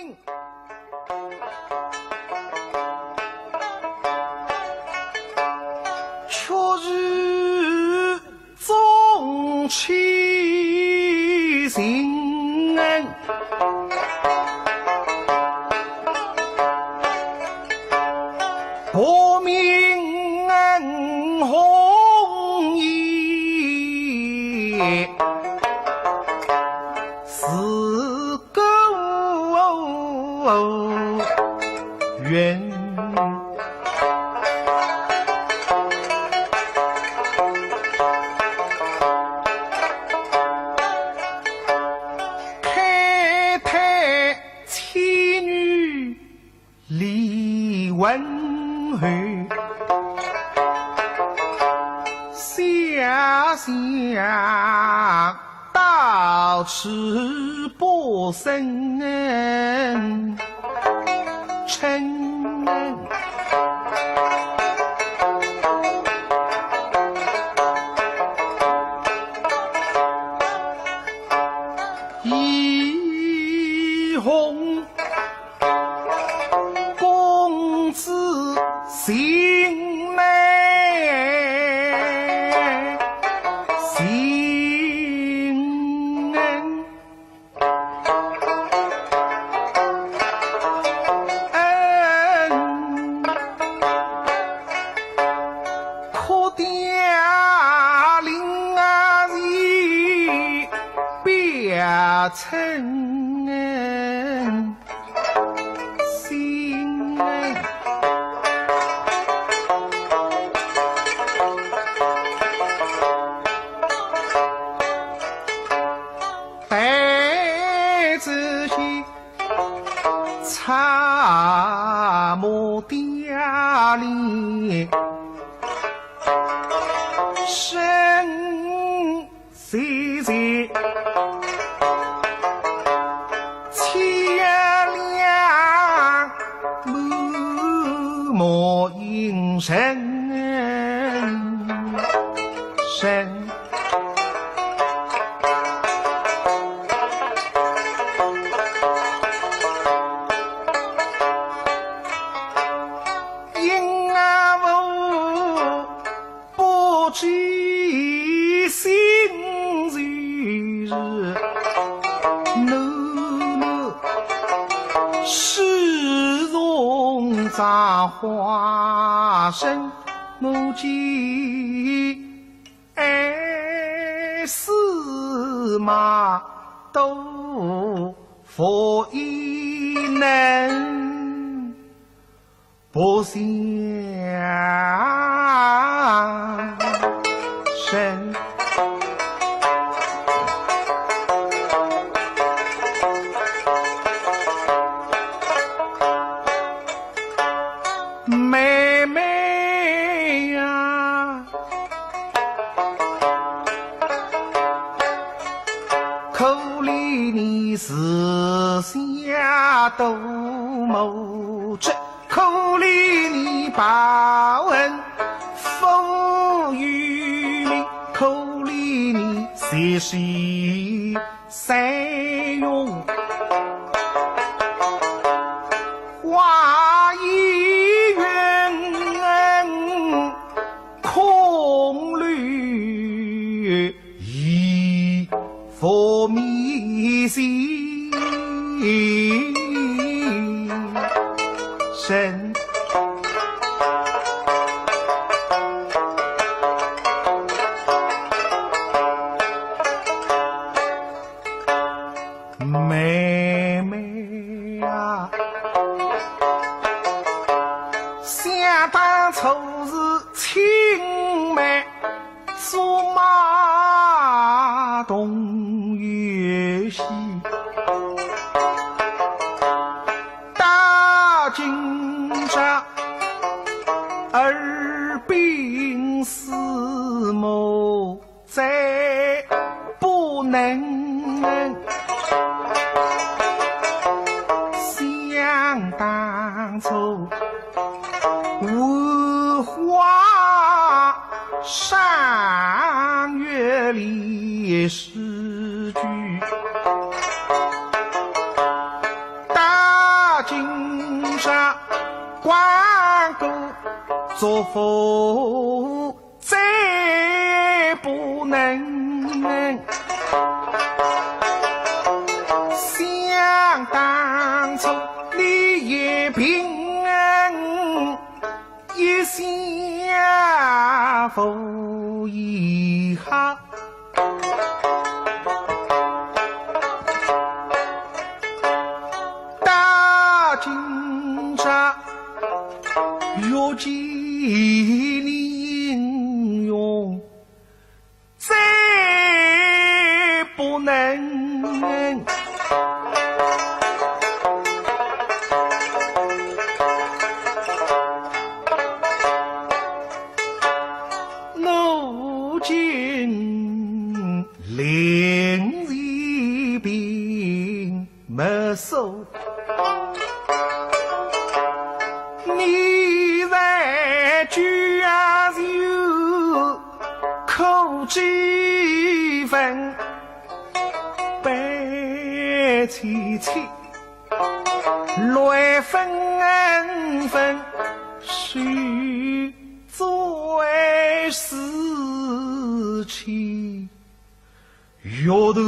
命。却是终其心，国民红衣，是个冤。温厚，想想到此不生嗔，一红心内心可爹灵儿里别称心白子些茶木店里生谁谁千两木木应神神知心日怒世容杂花生目击司马都佛一能不想神妹妹呀，口里你是下斗谋之，口里你报恩风雨名，口里你谢是三用话一圆空虑一佛密心神妹妹啊，想当初是青梅竹马东岳西，大金吒耳鬓厮谋再不能想当初文化山岳里诗句大作福再不能。想当初你也平一下福以好，大金吒若见你英勇，再不能。如今临危病没收，你在家有口几分悲凄凄，来分分须最思亲，阅读